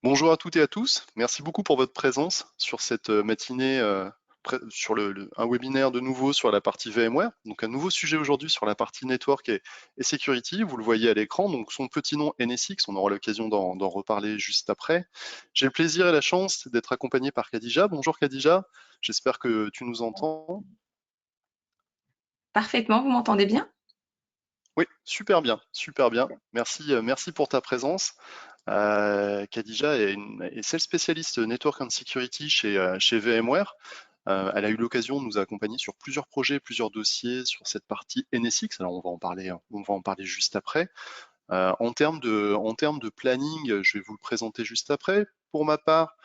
Bonjour à toutes et à tous. Merci beaucoup pour votre présence sur cette matinée, sur un webinaire de nouveau sur la partie VMware. Donc un nouveau sujet aujourd'hui sur la partie network et security. Vous le voyez à l'écran. Donc son petit nom NSX. On aura l'occasion d'en reparler juste après. J'ai le plaisir et la chance d'être accompagné par Khadija. Bonjour Khadija. J'espère que tu nous entends. Parfaitement, vous m'entendez bien? Oui, super bien, super bien. Merci, merci pour ta présence. Khadija est celle spécialiste Network and Security chez VMware. Elle a eu l'occasion de nous accompagner sur plusieurs projets, plusieurs dossiers sur cette partie NSX. Alors on va en parler juste après. En termes de planning, je vais vous le présenter juste après. Pour ma part,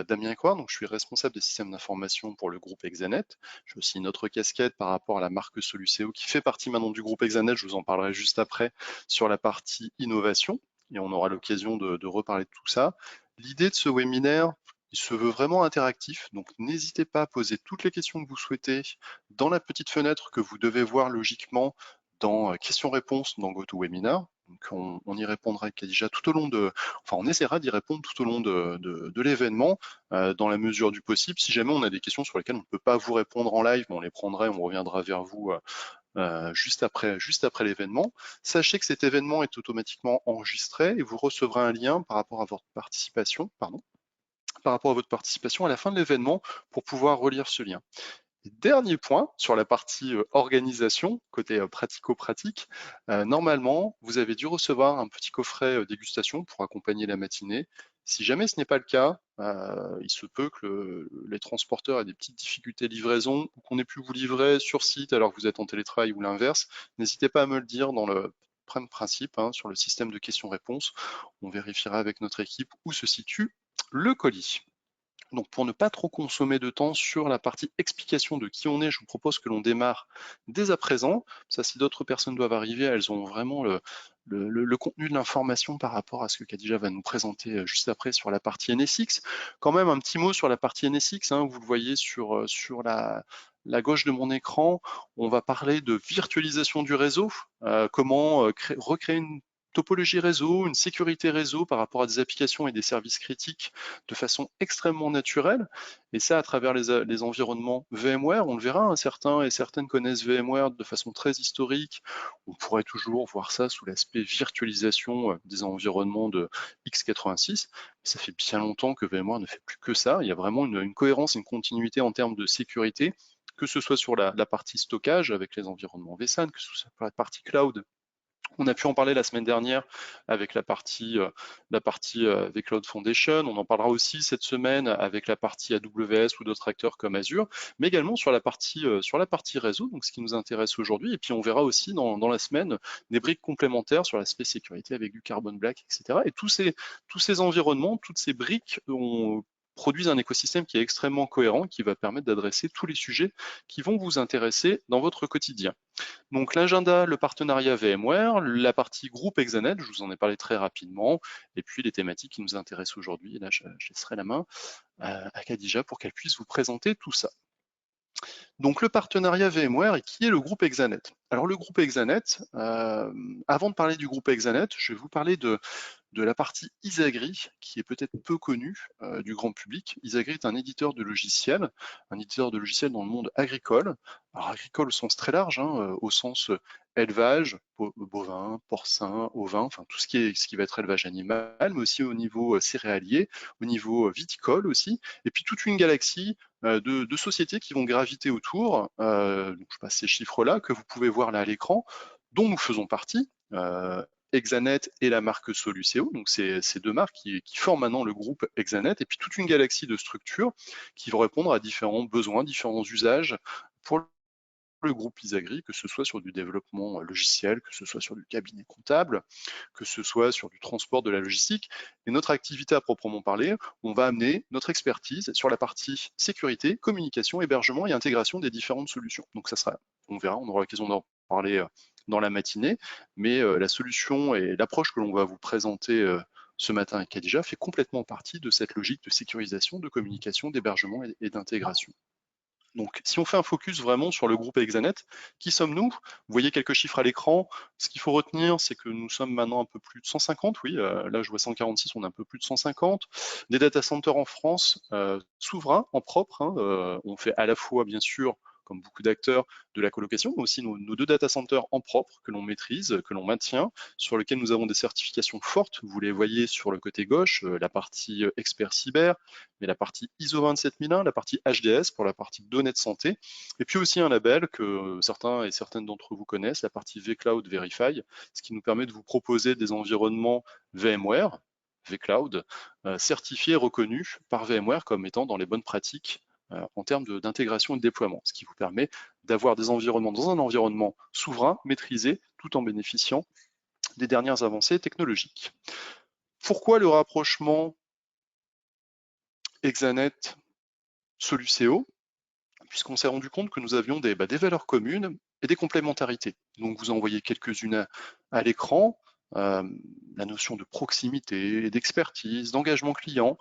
Damien Coire, donc je suis responsable des systèmes d'information pour le groupe Exanet. J'ai aussi une autre casquette par rapport à la marque Soluceo qui fait partie maintenant du groupe Exanet. Je vous en parlerai juste après sur la partie innovation et on aura l'occasion de reparler de tout ça. L'idée de ce webinaire, il se veut vraiment interactif, donc n'hésitez pas à poser toutes les questions que vous souhaitez dans la petite fenêtre que vous devez voir logiquement dans questions-réponses dans GoToWebinar. Donc on y répondra avec Khadija tout au long enfin on essaiera d'y répondre tout au long de l'événement dans la mesure du possible. Si jamais on a des questions sur lesquelles on ne peut pas vous répondre en live, on les prendra et on reviendra vers vous juste après l'événement. Sachez que cet événement est automatiquement enregistré et vous recevrez un lien par rapport à votre participation, par rapport à votre participation à la fin de l'événement pour pouvoir relire ce lien. Et dernier point sur la partie organisation, côté pratico-pratique, normalement, vous avez dû recevoir un petit coffret dégustation pour accompagner la matinée. Si jamais ce n'est pas le cas, il se peut que les transporteurs aient des petites difficultés de livraison ou qu'on ait pu vous livrer sur site alors que vous êtes en télétravail ou l'inverse. N'hésitez pas à me le dire dans le même principe, hein, sur le système de questions-réponses. On vérifiera avec notre équipe où se situe le colis. Donc pour ne pas trop consommer de temps sur la partie explication de qui on est, je vous propose que l'on démarre dès à présent. Ça, si d'autres personnes doivent arriver, elles ont vraiment le contenu de l'information par rapport à ce que Khadija va nous présenter juste après sur la partie NSX. Quand même un petit mot sur la partie NSX, hein, vous le voyez sur la gauche de mon écran, on va parler de virtualisation du réseau, comment recréer une topologie réseau, une sécurité réseau par rapport à des applications et des services critiques de façon extrêmement naturelle, et ça à travers les environnements VMware. On le verra, hein, certains et certaines connaissent VMware de façon très historique. On pourrait toujours voir ça sous l'aspect virtualisation des environnements de x86. Mais ça fait bien longtemps que VMware ne fait plus que ça. Il y a vraiment une cohérence, une continuité en termes de sécurité, que ce soit sur la partie stockage avec les environnements vSAN, que ce soit sur la partie cloud. On a pu en parler la semaine dernière avec la partie vCloud Foundation. On en parlera aussi cette semaine avec la partie AWS ou d'autres acteurs comme Azure, mais également sur la partie réseau, donc ce qui nous intéresse aujourd'hui. Et puis on verra aussi dans la semaine des briques complémentaires sur l'aspect sécurité avec du Carbon Black, etc. Et tous ces environnements, toutes ces briques produisent un écosystème qui est extrêmement cohérent, qui va permettre d'adresser tous les sujets qui vont vous intéresser dans votre quotidien. Donc l'agenda, le partenariat VMware, la partie groupe Exanet, je vous en ai parlé très rapidement, et puis les thématiques qui nous intéressent aujourd'hui. Et là, je laisserai la main à Khadija pour qu'elle puisse vous présenter tout ça. Donc le partenariat VMware et qui est le groupe Exanet. Alors le groupe Exanet, avant de parler du groupe Exanet, je vais vous parler de la partie Isagri, qui est peut-être peu connue du grand public. Isagri est un éditeur de logiciels dans le monde agricole. Alors agricole au sens très large, hein, au sens élevage, bovin, porcin, ovin, enfin tout ce qui va être élevage animal, mais aussi au niveau céréalier, au niveau viticole aussi, et puis toute une galaxie de sociétés qui vont graviter autour. Donc je passe ces chiffres-là que vous pouvez voir là à l'écran, dont nous faisons partie. Exanet et la marque Soluceo, donc c'est ces deux marques qui forment maintenant le groupe Exanet, et puis toute une galaxie de structures qui vont répondre à différents besoins, différents usages pour le groupe Isagri, que ce soit sur du développement logiciel, que ce soit sur du cabinet comptable, que ce soit sur du transport de la logistique. Et notre activité à proprement parler, on va amener notre expertise sur la partie sécurité, communication, hébergement et intégration des différentes solutions. Donc ça sera, on verra, on aura l'occasion d'en parler dans la matinée, mais la solution et l'approche que l'on va vous présenter ce matin avec Khadija fait complètement partie de cette logique de sécurisation, de communication, d'hébergement et d'intégration. Donc, si on fait un focus vraiment sur le groupe Exanet, qui sommes-nous? Vous voyez quelques chiffres à l'écran. Ce qu'il faut retenir, c'est que nous sommes maintenant un peu plus de 150, oui, là je vois 146, on est un peu plus de 150. Des data centers en France, souverains, en propre, hein, on fait à la fois, bien sûr, comme beaucoup d'acteurs, de la colocation, mais aussi nos 2 data centers en propre que l'on maîtrise, que l'on maintient, sur lesquels nous avons des certifications fortes. Vous les voyez sur le côté gauche, la partie expert cyber, mais la partie ISO 27001, la partie HDS pour la partie données de santé, et puis aussi un label que certains et certaines d'entre vous connaissent, la partie vCloud Verify, ce qui nous permet de vous proposer des environnements VMware, vCloud, certifiés et reconnus par VMware comme étant dans les bonnes pratiques en termes d'intégration et de déploiement, ce qui vous permet d'avoir des environnements dans un environnement souverain, maîtrisé, tout en bénéficiant des dernières avancées technologiques. Pourquoi le rapprochement Exanet Soluceo? Puisqu'on s'est rendu compte que nous avions des valeurs communes et des complémentarités. Donc vous en voyez quelques-unes à l'écran, la notion de proximité, d'expertise, d'engagement client,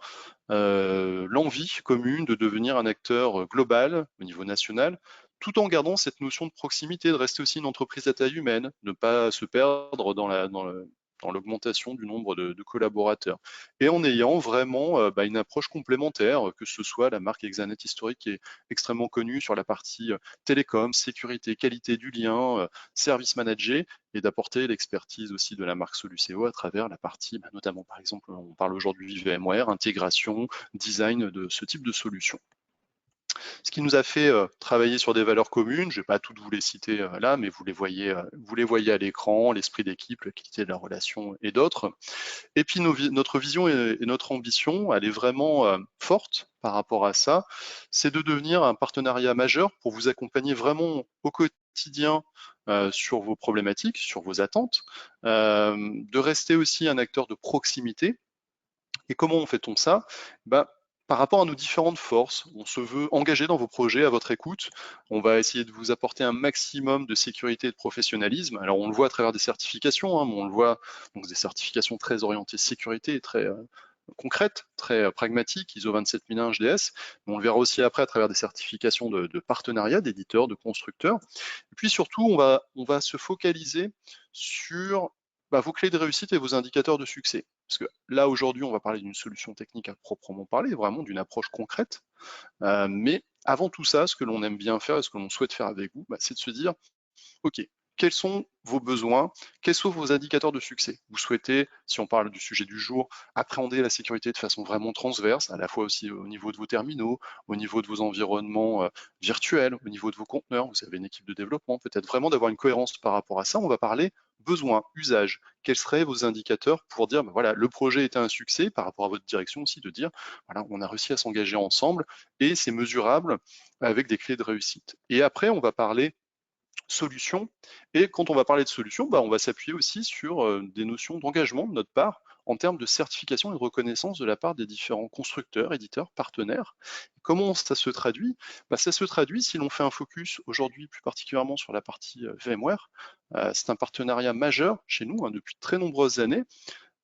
l'envie commune de devenir un acteur global au niveau national, tout en gardant cette notion de proximité, de rester aussi une entreprise à taille humaine, ne pas se perdre dans l'augmentation du nombre de collaborateurs. Et en ayant vraiment une approche complémentaire, que ce soit la marque Exanet historique qui est extrêmement connue sur la partie télécom, sécurité, qualité du lien, service managé, et d'apporter l'expertise aussi de la marque Soluceo à travers la partie, notamment par exemple, on parle aujourd'hui VMware, intégration, design de ce type de solution. Ce qui nous a fait travailler sur des valeurs communes, je ne vais pas toutes vous les citer là, mais vous les voyez à l'écran, l'esprit d'équipe, la qualité de la relation et d'autres. Et puis notre vision et notre ambition, elle est vraiment forte par rapport à ça, c'est de devenir un partenariat majeur pour vous accompagner vraiment au quotidien sur vos problématiques, sur vos attentes, de rester aussi un acteur de proximité. Et comment fait-on ça? Par rapport à nos différentes forces, on se veut engagé dans vos projets, à votre écoute. On va essayer de vous apporter un maximum de sécurité et de professionnalisme. Alors on le voit à travers des certifications, hein, mais on le voit donc des certifications très orientées sécurité, très concrètes, très pragmatiques, ISO 27001 HDS. Mais on le verra aussi après à travers des certifications de partenariat, d'éditeurs, de constructeurs. Et puis surtout, on va se focaliser sur vos clés de réussite et vos indicateurs de succès. Parce que là, aujourd'hui, on va parler d'une solution technique à proprement parler, vraiment d'une approche concrète. Mais avant tout ça, ce que l'on aime bien faire et ce que l'on souhaite faire avec vous, c'est de se dire, OK, quels sont vos besoins? Quels sont vos indicateurs de succès? Vous souhaitez, si on parle du sujet du jour, appréhender la sécurité de façon vraiment transverse, à la fois aussi au niveau de vos terminaux, au niveau de vos environnements virtuels, au niveau de vos conteneurs. Vous avez une équipe de développement, peut-être vraiment d'avoir une cohérence par rapport à ça. On va parler besoins, usage. Quels seraient vos indicateurs pour dire, voilà, le projet était un succès par rapport à votre direction aussi, de dire, voilà, on a réussi à s'engager ensemble et c'est mesurable avec des clés de réussite. Et après, on va parler solutions. Et quand on va parler de solutions, on va s'appuyer aussi sur des notions d'engagement de notre part en termes de certification et de reconnaissance de la part des différents constructeurs, éditeurs, partenaires. Comment ça se traduit? Ça se traduit si l'on fait un focus aujourd'hui plus particulièrement sur la partie VMware. C'est un partenariat majeur chez nous depuis de très nombreuses années.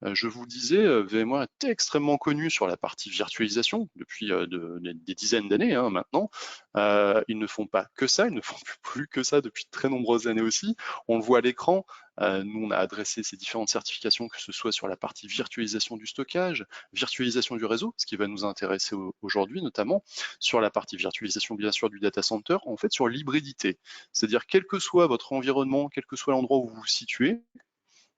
Je vous disais, VMware est extrêmement connu sur la partie virtualisation depuis des dizaines d'années maintenant. Ils ne font pas que ça, ils ne font plus que ça depuis de très nombreuses années aussi. On le voit à l'écran, nous on a adressé ces différentes certifications, que ce soit sur la partie virtualisation du stockage, virtualisation du réseau, ce qui va nous intéresser aujourd'hui notamment, sur la partie virtualisation bien sûr du data center, en fait sur l'hybridité. C'est-à-dire quel que soit votre environnement, quel que soit l'endroit où vous vous situez,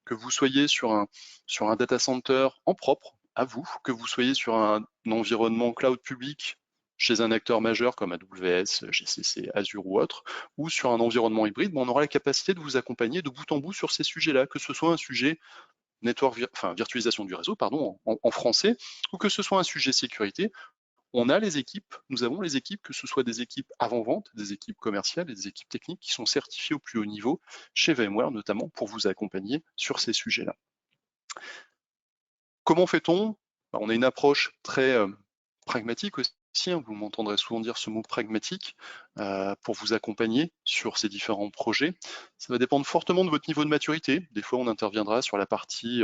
que vous soyez sur un data center en propre à vous, que vous soyez sur un environnement cloud public chez un acteur majeur comme AWS, GCC, Azure ou autre, ou sur un environnement hybride, on aura la capacité de vous accompagner de bout en bout sur ces sujets-là, que ce soit un sujet virtualisation du réseau, pardon, en français, ou que ce soit un sujet sécurité. On a les équipes, nous avons les équipes, que ce soit des équipes avant-vente, des équipes commerciales et des équipes techniques qui sont certifiées au plus haut niveau chez VMware, notamment pour vous accompagner sur ces sujets-là. Comment fait-on? On a une approche très pragmatique aussi, vous m'entendrez souvent dire ce mot pragmatique, pour vous accompagner sur ces différents projets. Ça va dépendre fortement de votre niveau de maturité. Des fois, on interviendra sur la partie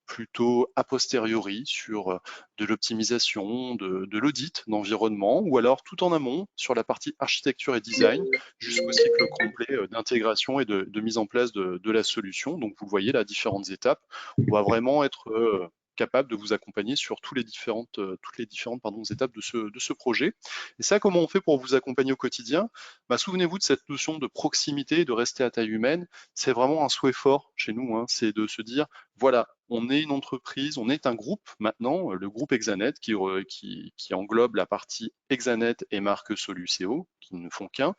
plutôt a posteriori sur de l'optimisation, de l'audit d'environnement, ou alors tout en amont sur la partie architecture et design, jusqu'au cycle complet d'intégration et de mise en place de la solution. Donc vous voyez là différentes étapes. On va vraiment être capable de vous accompagner sur toutes les différentes étapes de ce projet. Et ça, comment on fait pour vous accompagner au quotidien? Souvenez-vous de cette notion de proximité, de rester à taille humaine. C'est vraiment un souhait fort chez nous, hein. C'est de se dire, voilà, on est une entreprise, on est un groupe maintenant, le groupe Exanet, qui englobe la partie Exanet et marque Soluceo, qui ne font qu'un.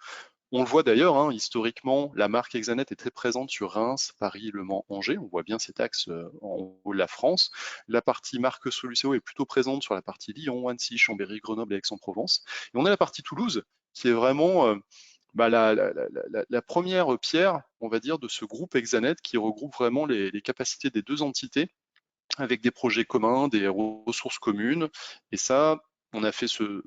On le voit d'ailleurs, hein, historiquement, la marque Exanet est très présente sur Reims, Paris, Le Mans, Angers. On voit bien cet axe en haut de la France. La partie marque Soluceo est plutôt présente sur la partie Lyon, Annecy, Chambéry, Grenoble et Aix-en-Provence. Et on a la partie Toulouse, qui est vraiment la première pierre, on va dire, de ce groupe Exanet qui regroupe vraiment les capacités des deux entités avec des projets communs, des ressources communes. Et ça, on a fait ce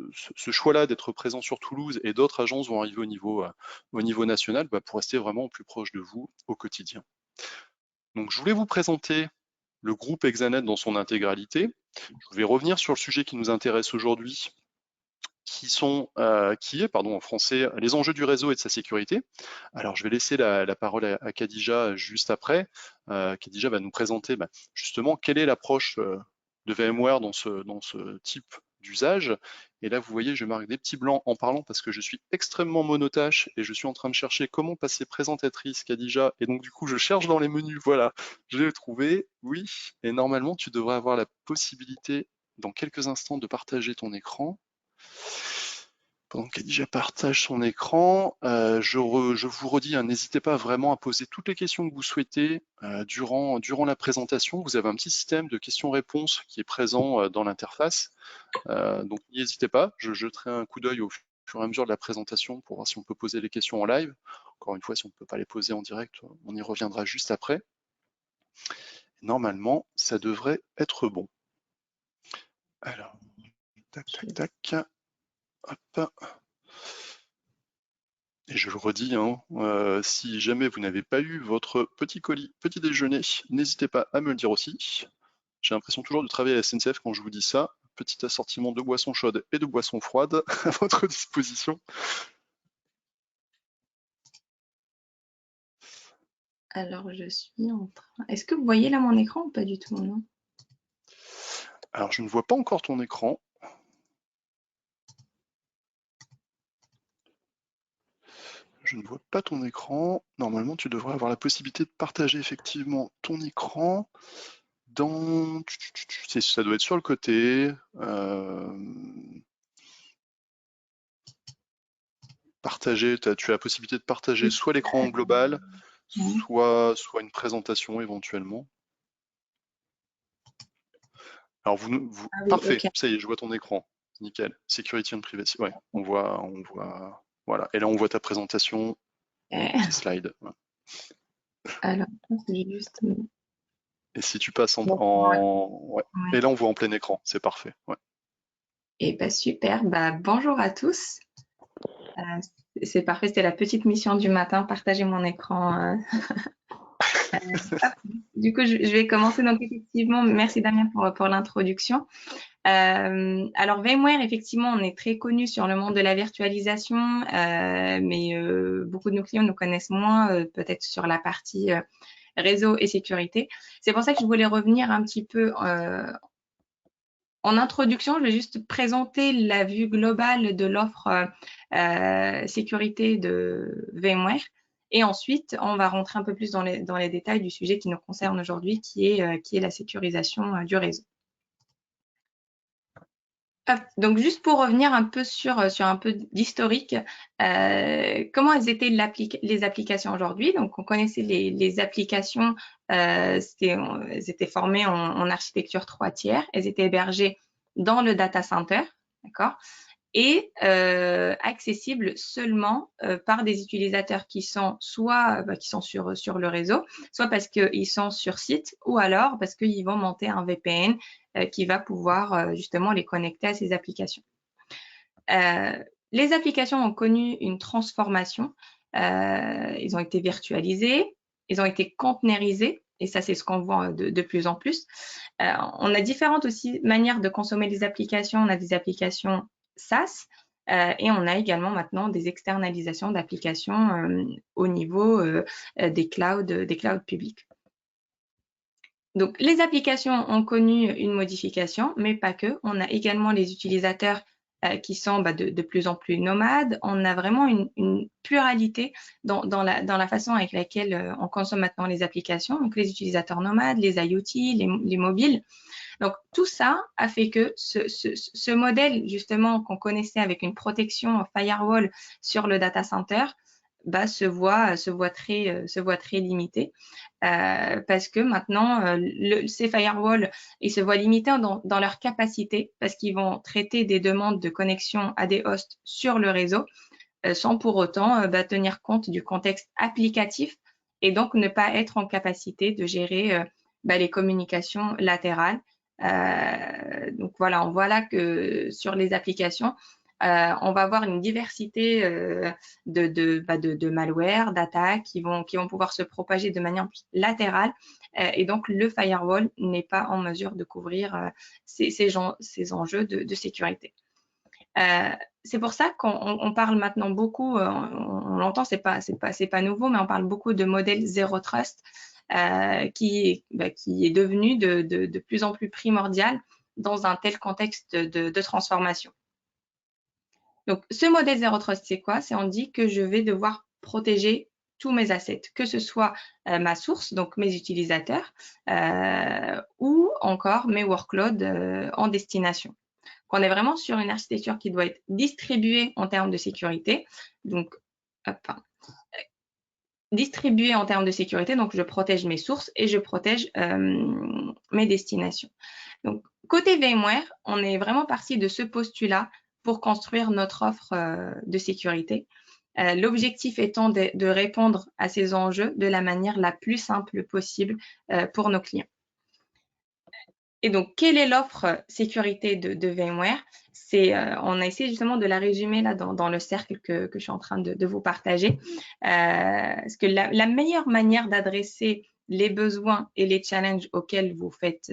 choix-là d'être présent sur Toulouse, et d'autres agences vont arriver au niveau national pour rester vraiment au plus proche de vous au quotidien. Donc je voulais vous présenter le groupe Exanet dans son intégralité. Je vais revenir sur le sujet qui nous intéresse aujourd'hui, qui est en français, les enjeux du réseau et de sa sécurité. Alors, je vais laisser la parole à Khadija juste après. Khadija va nous présenter justement quelle est l'approche de VMware dans ce type d'usage. Et là, vous voyez, je marque des petits blancs en parlant parce que je suis extrêmement monotache et je suis en train de chercher comment passer présentatrice, Khadija. Et donc, du coup, je cherche dans les menus. Voilà, je l'ai trouvé. Oui, et normalement, tu devrais avoir la possibilité dans quelques instants de partager ton écran. Pendant qu'Khadija partage son écran, je vous redis, hein, n'hésitez pas vraiment à poser toutes les questions que vous souhaitez durant la présentation. Vous avez un petit système de questions-réponses qui est présent dans l'interface. Donc n'hésitez pas, je jeterai un coup d'œil au fur et à mesure de la présentation pour voir si on peut poser les questions en live. Encore une fois, si on ne peut pas les poser en direct, on y reviendra juste après. Normalement, ça devrait être bon. Alors, tac, tac, tac. Hop. Et je le redis, hein, si jamais vous n'avez pas eu votre petit colis, petit déjeuner, n'hésitez pas à me le dire aussi. J'ai l'impression toujours de travailler à la SNCF quand je vous dis ça. Petit assortiment de boissons chaudes et de boissons froides à votre disposition. Alors, je suis en train... Est-ce que vous voyez là mon écran ou pas du tout, non? Alors, je ne vois pas encore ton écran. Je ne vois pas ton écran. Normalement, tu devrais avoir la possibilité de partager effectivement ton écran. Ça doit être sur le côté. Partager, tu as la possibilité de partager soit l'écran global, soit une présentation éventuellement. Alors oui, parfait, okay. Ça y est, je vois ton écran. Nickel. Security and privacy. Ouais, on voit. Voilà. Et là, on voit ta présentation, tes slides. Ouais. Alors, c'est juste... Et si tu passes Ouais. ouais. Et là, on voit en plein écran. C'est parfait. Ouais. Et super. Bonjour à tous. C'est parfait. C'était la petite mission du matin, partager mon écran. Du coup, je vais commencer. Donc, effectivement, merci Damien pour l'introduction. Alors, VMware, effectivement, on est très connu sur le monde de la virtualisation, mais beaucoup de nos clients nous connaissent moins, peut-être sur la partie réseau et sécurité. C'est pour ça que je voulais revenir un petit peu en introduction. Je vais juste présenter la vue globale de l'offre sécurité de VMware. Et ensuite, on va rentrer un peu plus dans les détails du sujet qui nous concerne aujourd'hui, qui est la sécurisation du réseau. Donc, juste pour revenir un peu sur un peu d'historique, comment elles étaient les applications aujourd'hui? Donc, on connaissait les applications, elles étaient formées en architecture 3 tiers, elles étaient hébergées dans le data center, d'accord? Et accessibles seulement par des utilisateurs qui sont soit qui sont sur le réseau, soit parce qu'ils sont sur site, ou alors parce qu'ils vont monter un VPN qui va pouvoir justement les connecter à ces applications. Les applications ont connu une transformation. Ils ont été virtualisés, ils ont été conteneurisés, et ça, c'est ce qu'on voit de plus en plus. On a différentes aussi manières de consommer les applications. On a des applications SaaS et on a également maintenant des externalisations d'applications au niveau des clouds publics. Donc, les applications ont connu une modification, mais pas que. On a également les utilisateurs qui sont de plus en plus nomades. On a vraiment une pluralité dans la façon avec laquelle on consomme maintenant les applications. Donc, les utilisateurs nomades, les IoT, les mobiles. Donc, tout ça a fait que ce modèle, justement, qu'on connaissait avec une protection firewall sur le data center, se voit très limité parce que maintenant, ces firewalls, ils se voient limités dans leur capacité parce qu'ils vont traiter des demandes de connexion à des hosts sur le réseau sans pour autant tenir compte du contexte applicatif et donc ne pas être en capacité de gérer les communications latérales. Donc voilà, on voit là que sur les applications, on va avoir une diversité de malware, d'attaques qui vont pouvoir se propager de manière latérale et donc le firewall n'est pas en mesure de couvrir ces enjeux de sécurité. C'est pour ça qu'on parle maintenant beaucoup, on l'entend, c'est pas nouveau, mais on parle beaucoup de modèle Zero Trust qui est devenu de plus en plus primordial dans un tel contexte de transformation. Donc, ce modèle Zero Trust, c'est quoi? C'est on dit que je vais devoir protéger tous mes assets, que ce soit ma source, donc mes utilisateurs, ou encore mes workloads en destination. On est vraiment sur une architecture qui doit être distribuée en termes de sécurité. Donc, distribuée en termes de sécurité, donc je protège mes sources et je protège mes destinations. Donc, côté VMware, on est vraiment parti de ce postulat pour construire notre offre de sécurité. L'objectif étant de répondre à ces enjeux de la manière la plus simple possible pour nos clients. Et donc, quelle est l'offre sécurité de VMware? On a essayé justement de la résumer là dans le cercle que je suis en train de vous partager. Parce que la meilleure manière d'adresser les besoins et les challenges auxquels vous faites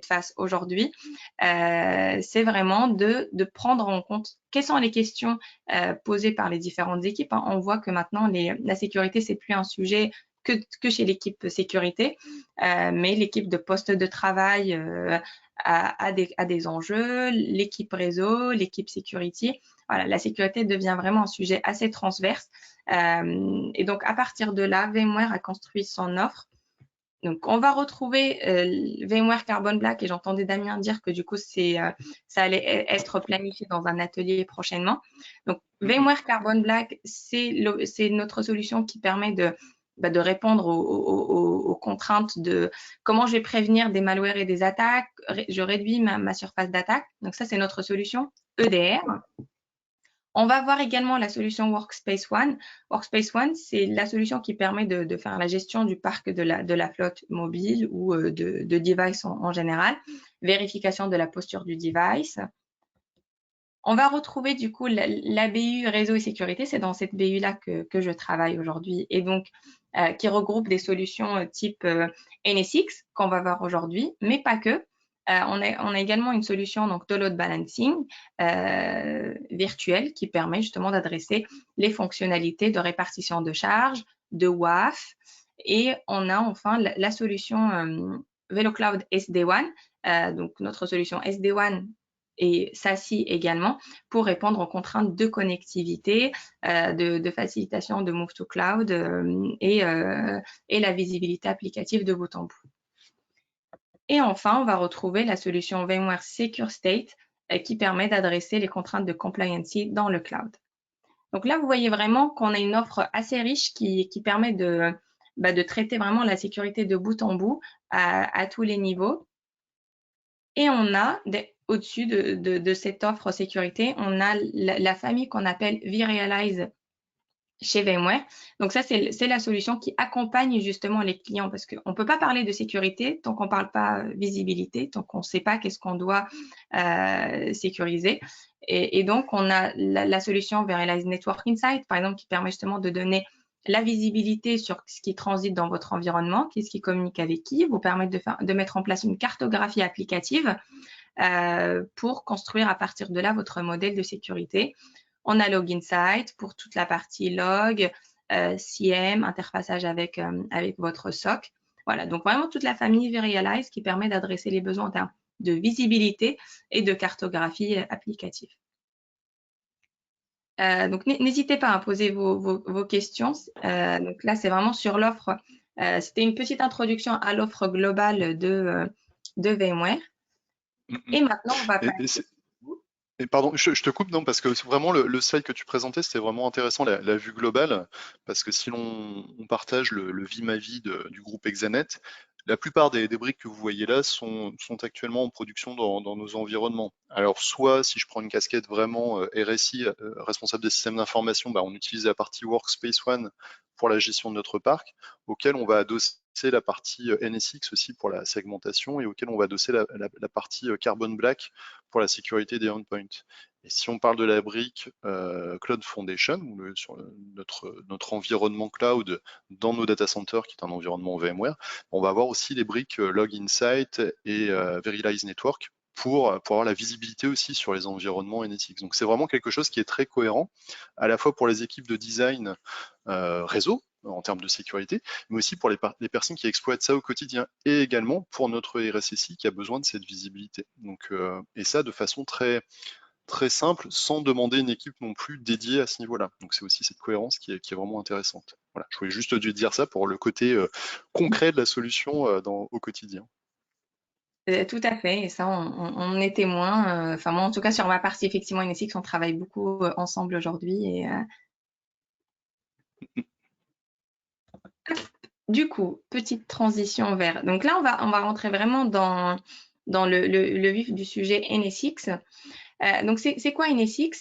face aujourd'hui, c'est vraiment de prendre en compte quelles sont les questions posées par les différentes équipes. Hein. On voit que maintenant, la sécurité, c'est plus un sujet que chez l'équipe sécurité, mais l'équipe de poste de travail a des enjeux, l'équipe réseau, l'équipe security. Voilà, la sécurité devient vraiment un sujet assez transverse. Et donc, à partir de là, VMware a construit son offre. Donc, on va retrouver VMware Carbon Black et j'entendais Damien dire que du coup, ça allait être planifié dans un atelier prochainement. Donc, VMware Carbon Black, c'est notre solution qui permet de répondre aux contraintes de comment je vais prévenir des malwares et des attaques, je réduis ma surface d'attaque. Donc, ça, c'est notre solution EDR. On va voir également la solution Workspace ONE. Workspace ONE, c'est la solution qui permet de faire la gestion du parc de la flotte mobile ou de device en général, vérification de la posture du device. On va retrouver du coup la BU réseau et sécurité, c'est dans cette BU-là que je travaille aujourd'hui et donc qui regroupe des solutions type NSX qu'on va voir aujourd'hui, mais pas que. On a également une solution donc de load balancing virtuelle qui permet justement d'adresser les fonctionnalités de répartition de charges, de WAF, et on a enfin la solution VeloCloud SD-WAN, donc notre solution SD-WAN et SASE également pour répondre aux contraintes de connectivité, de facilitation de move to cloud et la visibilité applicative de bout en bout. Et enfin, on va retrouver la solution VMware Secure State qui permet d'adresser les contraintes de compliance dans le cloud. Donc là, vous voyez vraiment qu'on a une offre assez riche qui permet de traiter vraiment la sécurité de bout en bout à tous les niveaux. Et on a, au-dessus de cette offre sécurité, on a la famille qu'on appelle vRealize chez VMware. Donc ça, c'est la solution qui accompagne justement les clients parce qu'on ne peut pas parler de sécurité tant qu'on ne parle pas visibilité, tant qu'on ne sait pas qu'est-ce qu'on doit sécuriser. Et donc, on a la solution vRealize Network Insight, par exemple, qui permet justement de donner la visibilité sur ce qui transite dans votre environnement, qu'est-ce qui communique avec qui, vous permettre de mettre en place une cartographie applicative pour construire à partir de là votre modèle de sécurité. On a Log Insight pour toute la partie log, CM, interfaçage avec votre SOC. Voilà, donc vraiment toute la famille vRealize qui permet d'adresser les besoins en termes de visibilité et de cartographie applicative. Donc n'hésitez pas à poser vos questions. Donc là, c'est vraiment sur l'offre. C'était une petite introduction à l'offre globale de VMware. Et maintenant, on va passer. Et pardon, je te coupe, non, parce que vraiment le slide que tu présentais, c'était vraiment intéressant, la vue globale, parce que si on partage le Vimavi du groupe Exanet, la plupart des briques que vous voyez là sont actuellement en production dans nos environnements. Alors soit, si je prends une casquette vraiment RSI, responsable des systèmes d'information, bah, on utilise la partie Workspace ONE pour la gestion de notre parc, auquel on va adosser la partie NSX aussi pour la segmentation et auquel on va adosser la partie Carbon Black pour la sécurité des endpoints. Et si on parle de la brique Cloud Foundation, sur notre environnement cloud dans nos data centers, qui est un environnement VMware, on va avoir aussi les briques Log Insight et vRealize Network pour avoir la visibilité aussi sur les environnements NSX. Donc c'est vraiment quelque chose qui est très cohérent, à la fois pour les équipes de design réseau, en termes de sécurité, mais aussi pour les personnes qui exploitent ça au quotidien, et également pour notre RSSI qui a besoin de cette visibilité. Donc, et ça de façon très, très simple, sans demander une équipe non plus dédiée à ce niveau-là. Donc c'est aussi cette cohérence qui est vraiment intéressante. Voilà, je voulais juste dire ça pour le côté concret de la solution au quotidien. Tout à fait, et ça, on est témoin. Enfin, moi, en tout cas, sur ma partie, effectivement, NSX, on travaille beaucoup ensemble aujourd'hui. Et, du coup, petite transition vers. Donc là, on va rentrer vraiment dans le vif du sujet NSX. Donc, c'est quoi NSX?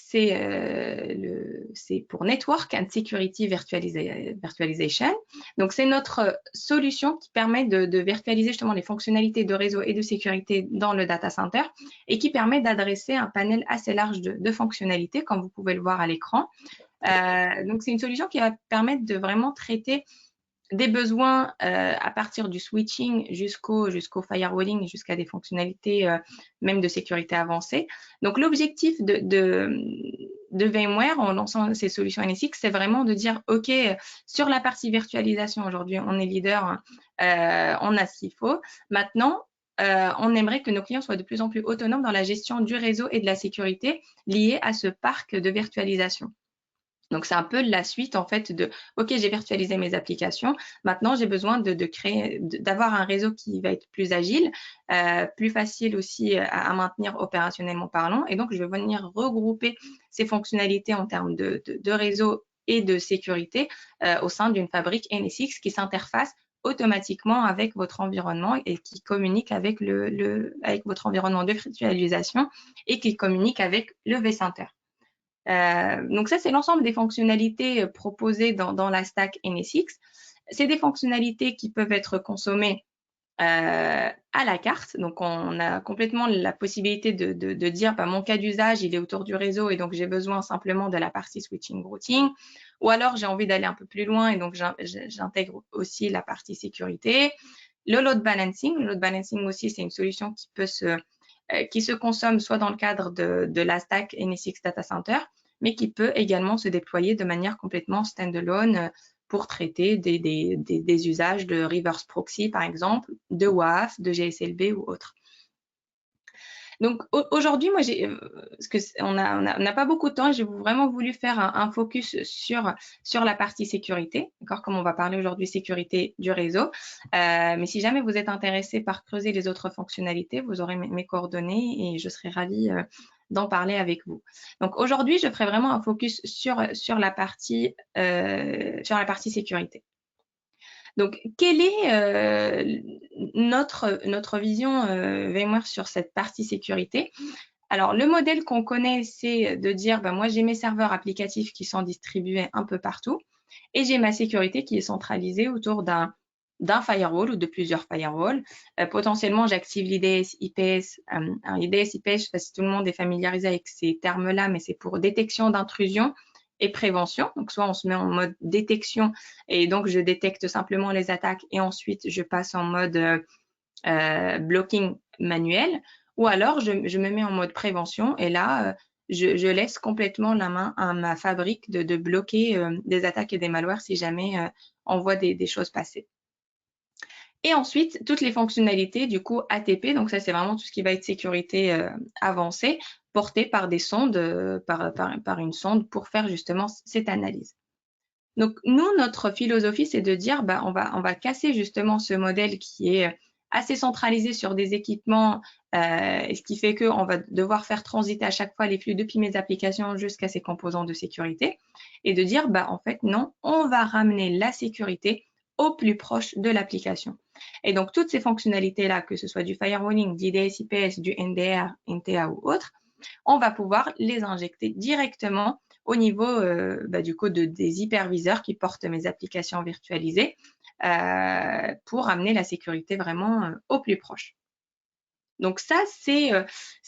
C'est pour Network and Security Virtualization. Donc, c'est notre solution qui permet de virtualiser justement les fonctionnalités de réseau et de sécurité dans le data center et qui permet d'adresser un panel assez large de fonctionnalités, comme vous pouvez le voir à l'écran. Donc, c'est une solution qui va permettre de vraiment traiter des besoins à partir du switching jusqu'au firewalling, jusqu'à des fonctionnalités même de sécurité avancée. Donc l'objectif de VMware en lançant ces solutions NSX, c'est vraiment de dire, OK, sur la partie virtualisation, aujourd'hui, on est leader, on a ce qu'il faut. Maintenant, on aimerait que nos clients soient de plus en plus autonomes dans la gestion du réseau et de la sécurité liée à ce parc de virtualisation. Donc, c'est un peu la suite, en fait, de « OK, j'ai virtualisé mes applications. Maintenant, j'ai besoin d'avoir un réseau qui va être plus agile, plus facile aussi à maintenir opérationnellement parlant. Et donc, je vais venir regrouper ces fonctionnalités en termes de réseau et de sécurité au sein d'une fabrique NSX qui s'interface automatiquement avec votre environnement et qui communique avec votre environnement de virtualisation et qui communique avec le vCenter. Donc ça, c'est l'ensemble des fonctionnalités proposées dans la stack NSX. C'est des fonctionnalités qui peuvent être consommées à la carte. Donc, on a complètement la possibilité de dire bah, mon cas d'usage, il est autour du réseau et donc j'ai besoin simplement de la partie switching routing. Ou alors, j'ai envie d'aller un peu plus loin et donc j'intègre aussi la partie sécurité. Le load balancing. Le load balancing aussi, c'est une solution qui se consomme soit dans le cadre de la stack NSX Data Center, mais qui peut également se déployer de manière complètement standalone pour traiter des usages de reverse proxy, par exemple, de WAF, de GSLB ou autres. Donc aujourd'hui, moi, on n'a pas beaucoup de temps, j'ai vraiment voulu faire un focus sur la partie sécurité, d'accord, comme on va parler aujourd'hui sécurité du réseau. Mais si jamais vous êtes intéressé par creuser les autres fonctionnalités, vous aurez mes coordonnées et je serai ravie d'en parler avec vous. Donc aujourd'hui, je ferai vraiment un focus sur la partie sécurité. Donc, quelle est notre vision VMware sur cette partie sécurité? Alors, le modèle qu'on connaît, c'est de dire, ben, moi, j'ai mes serveurs applicatifs qui sont distribués un peu partout et j'ai ma sécurité qui est centralisée autour d'un firewall ou de plusieurs firewalls. Potentiellement, j'active l'IDS IPS. Un IDS IPS, je ne sais pas si tout le monde est familiarisé avec ces termes-là, mais c'est pour détection d'intrusion et prévention. Donc, soit on se met en mode détection et donc je détecte simplement les attaques et ensuite je passe en mode blocking manuel, ou alors je me mets en mode prévention et là, je laisse complètement la main à ma fabrique de bloquer des attaques et des malwares si jamais on voit des choses passer. Et ensuite, toutes les fonctionnalités du coup ATP, donc ça c'est vraiment tout ce qui va être sécurité avancée, portée par des sondes, par une sonde pour faire justement cette analyse. Donc nous, notre philosophie, c'est de dire, on va casser justement ce modèle qui est assez centralisé sur des équipements, ce qui fait qu'on va devoir faire transiter à chaque fois les flux depuis mes applications jusqu'à ces composants de sécurité, et de dire, en fait, non, on va ramener la sécurité au plus proche de l'application. Et donc, toutes ces fonctionnalités-là, que ce soit du firewalling, du DSIPS, du NDR, NTA ou autre, on va pouvoir les injecter directement au niveau du coup des hyperviseurs qui portent mes applications virtualisées pour amener la sécurité vraiment au plus proche. Donc ça, c'est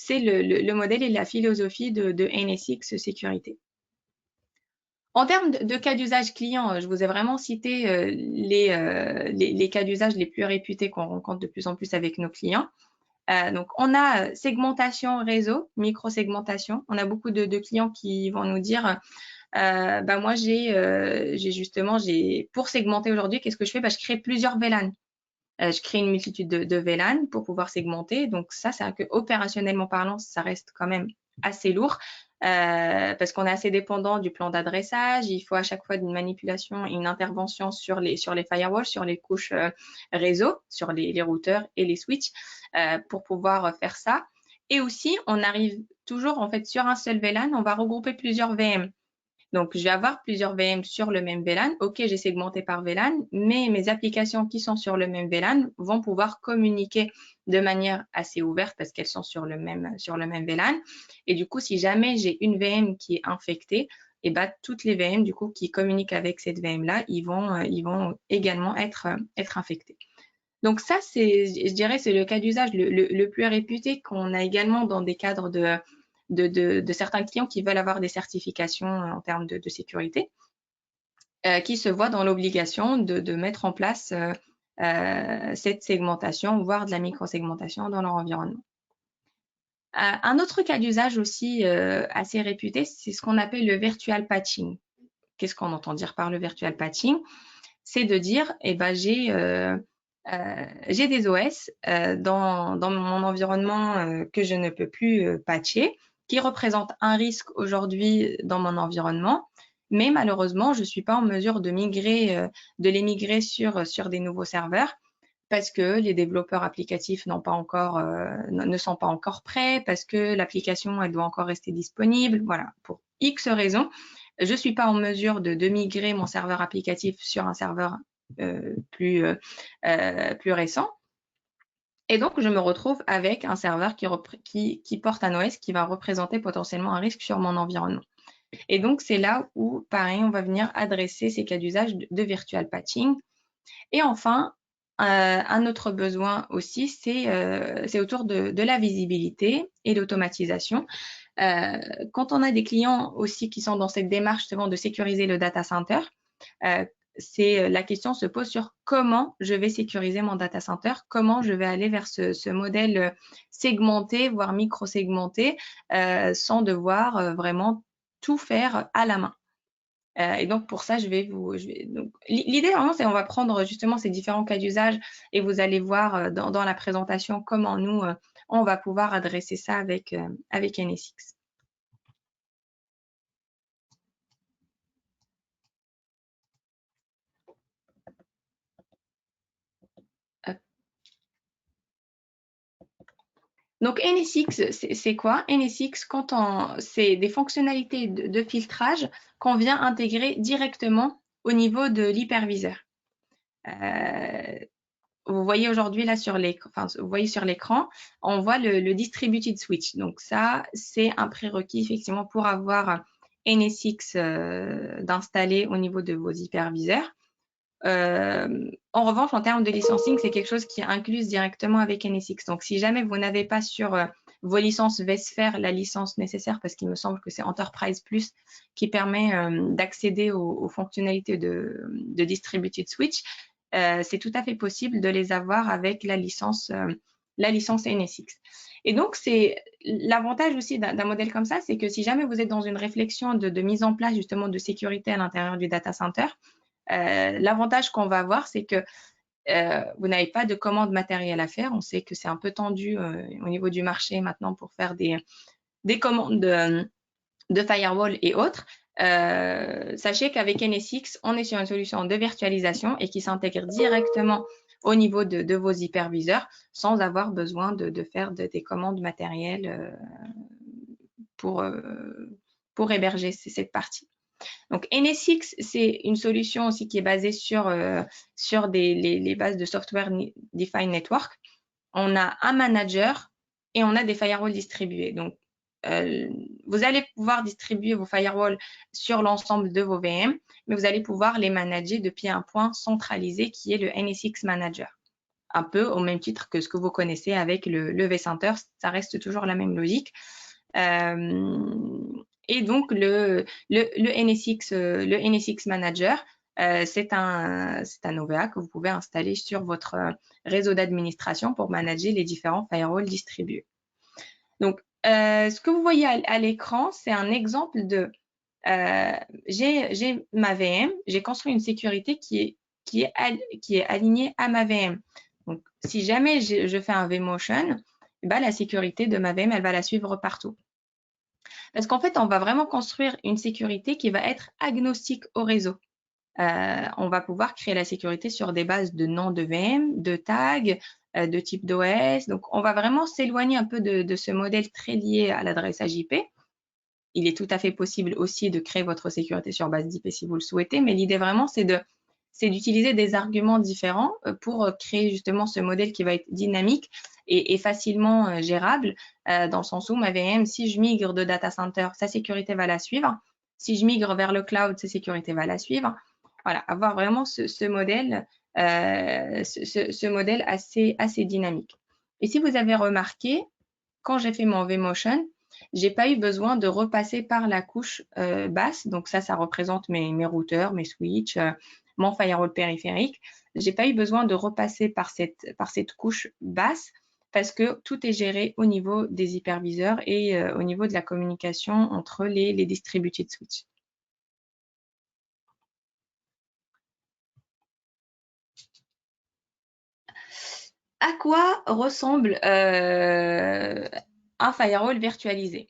le modèle et la philosophie de NSX Sécurité. En termes de cas d'usage client, je vous ai vraiment cité les cas d'usage les plus réputés qu'on rencontre de plus en plus avec nos clients. Donc, on a segmentation réseau, micro-segmentation. On a beaucoup de clients qui vont nous dire, moi, pour segmenter aujourd'hui, qu'est-ce que je fais? Je crée plusieurs VLAN. Je crée une multitude de VLAN pour pouvoir segmenter. Donc, ça, c'est que opérationnellement parlant, ça reste quand même assez lourd parce qu'on est assez dépendant du plan d'adressage. Il faut à chaque fois une manipulation et une intervention sur les firewalls, sur les couches réseau, sur les routeurs et les switches pour pouvoir faire ça. Et aussi, on arrive toujours en fait sur un seul VLAN, on va regrouper plusieurs VM. Donc, je vais avoir plusieurs VM sur le même VLAN. OK, j'ai segmenté par VLAN, mais mes applications qui sont sur le même VLAN vont pouvoir communiquer de manière assez ouverte parce qu'elles sont sur le même VLAN. Et du coup, si jamais j'ai une VM qui est infectée, toutes les VM du coup qui communiquent avec cette VM-là, ils vont également être infectés. Donc ça, je dirais, c'est le cas d'usage le plus réputé qu'on a également dans des cadres de certains clients qui veulent avoir des certifications en termes de sécurité, qui se voient dans l'obligation de mettre en place cette segmentation, voire de la micro-segmentation dans leur environnement. Un autre cas d'usage aussi assez réputé, c'est ce qu'on appelle le virtual patching. Qu'est-ce qu'on entend dire par le virtual patching? C'est de dire, j'ai des OS dans mon environnement que je ne peux plus patcher, qui représentent un risque aujourd'hui dans mon environnement, mais malheureusement, je ne suis pas en mesure de les migrer sur des nouveaux serveurs parce que les développeurs applicatifs ne sont pas encore prêts, parce que l'application elle doit encore rester disponible. Voilà, pour X raisons, je ne suis pas en mesure de migrer mon serveur applicatif sur un serveur plus récent. Et donc, je me retrouve avec un serveur qui porte un OS qui va représenter potentiellement un risque sur mon environnement. Et donc, c'est là où, pareil, on va venir adresser ces cas d'usage de virtual patching. Et enfin, un autre besoin aussi, c'est autour de la visibilité et l'automatisation. Quand on a des clients aussi qui sont dans cette démarche justement de sécuriser le data center, la question se pose sur comment je vais sécuriser mon data center, comment je vais aller vers ce modèle segmenté, voire micro-segmenté, sans devoir vraiment tout faire à la main. Et donc, pour ça, l'idée, vraiment, c'est on va prendre justement ces différents cas d'usage et vous allez voir dans la présentation comment nous, on va pouvoir adresser ça avec NSX. Donc, NSX, c'est quoi? NSX, c'est des fonctionnalités de filtrage qu'on vient intégrer directement au niveau de l'hyperviseur. Vous voyez aujourd'hui là vous voyez sur l'écran, on voit le distributed switch. Donc ça, c'est un prérequis effectivement pour avoir NSX d'installer au niveau de vos hyperviseurs. En revanche, en termes de licensing, c'est quelque chose qui est inclus directement avec NSX. Donc, si jamais vous n'avez pas sur vos licences vSphere, la licence nécessaire, parce qu'il me semble que c'est Enterprise Plus qui permet d'accéder aux fonctionnalités de Distributed Switch, c'est tout à fait possible de les avoir avec la licence NSX. Et donc, c'est l'avantage aussi d'un modèle comme ça, c'est que si jamais vous êtes dans une réflexion de mise en place justement de sécurité à l'intérieur du data center, l'avantage qu'on va avoir, c'est que vous n'avez pas de commande matérielle à faire. On sait que c'est un peu tendu au niveau du marché maintenant pour faire des commandes de firewall et autres. Sachez qu'avec NSX, on est sur une solution de virtualisation et qui s'intègre directement au niveau de vos hyperviseurs sans avoir besoin de faire des commandes matérielles pour héberger cette partie. Donc NSX, c'est une solution aussi qui est basée sur les bases de Software Defined Network. On a un manager et on a des firewalls distribués. Donc, vous allez pouvoir distribuer vos firewalls sur l'ensemble de vos VM, mais vous allez pouvoir les manager depuis un point centralisé qui est le NSX Manager. Un peu au même titre que ce que vous connaissez avec le vCenter, ça reste toujours la même logique. Et donc, le NSX Manager, c'est un OVA que vous pouvez installer sur votre réseau d'administration pour manager les différents firewalls distribués. Donc, ce que vous voyez à l'écran, c'est un exemple de j'ai ma VM, j'ai construit une sécurité qui est alignée à ma VM. Donc, si jamais je fais un vMotion, ben, la sécurité de ma VM, elle va la suivre partout. Parce qu'en fait, on va vraiment construire une sécurité qui va être agnostique au réseau. On va pouvoir créer la sécurité sur des bases de noms de VM, de tags, de type d'OS. Donc, on va vraiment s'éloigner un peu de ce modèle très lié à l'adressage IP. Il est tout à fait possible aussi de créer votre sécurité sur base d'IP si vous le souhaitez, mais l'idée vraiment, c'est d'utiliser des arguments différents pour créer justement ce modèle qui va être dynamique et facilement gérable, dans le sens où ma VM, si je migre de data center, sa sécurité va la suivre. Si je migre vers le cloud, sa sécurité va la suivre. Voilà, avoir vraiment ce modèle assez dynamique. Et si vous avez remarqué, quand j'ai fait mon vMotion, j'ai pas eu besoin de repasser par la couche basse. Donc ça représente mes routeurs, mes switches, mon firewall périphérique. J'ai pas eu besoin de repasser par cette couche basse parce que tout est géré au niveau des hyperviseurs et au niveau de la communication entre les distributed switches. À quoi ressemble un firewall virtualisé?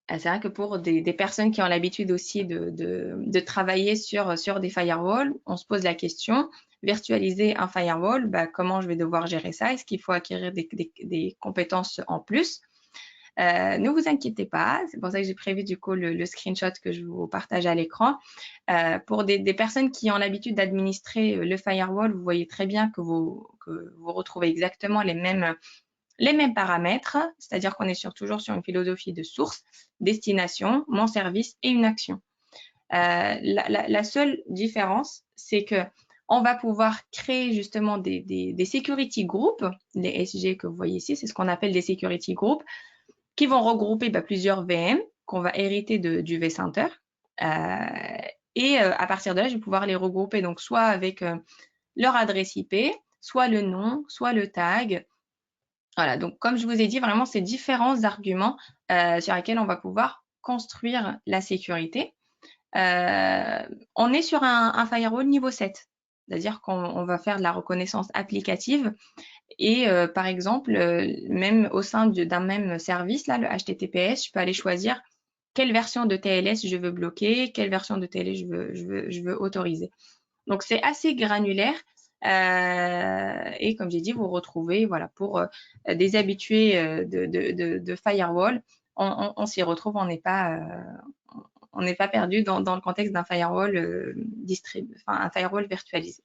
C'est vrai que pour des personnes qui ont l'habitude aussi de travailler sur des firewalls, on se pose la question, virtualiser un firewall, bah, comment je vais devoir gérer ça? Est-ce qu'il faut acquérir des compétences en plus? Ne vous inquiétez pas, c'est pour ça que j'ai prévu du coup le screenshot que je vous partage à l'écran. Pour des personnes qui ont l'habitude d'administrer le firewall, vous voyez très bien que vous retrouvez exactement les mêmes paramètres, c'est-à-dire qu'on est toujours sur une philosophie de source, destination, mon service et une action. La seule différence, c'est que on va pouvoir créer justement des security groups, les SG que vous voyez ici, c'est ce qu'on appelle des security groups, qui vont regrouper plusieurs VM qu'on va hériter du vCenter. Et à partir de là, je vais pouvoir les regrouper donc soit avec leur adresse IP, soit le nom, soit le tag. Voilà, donc comme je vous ai dit, vraiment, c'est différents arguments sur lesquels on va pouvoir construire la sécurité. On est sur un firewall niveau 7, c'est-à-dire qu'on va faire de la reconnaissance applicative et par exemple, même au sein d'un même service, là, le HTTPS, je peux aller choisir quelle version de TLS je veux bloquer, quelle version de TLS je veux autoriser. Donc, c'est assez granulaire. Et comme j'ai dit, vous retrouvez, voilà, pour des habitués de firewall, on s'y retrouve, on n'est pas perdu dans le contexte d'un firewall un firewall virtualisé.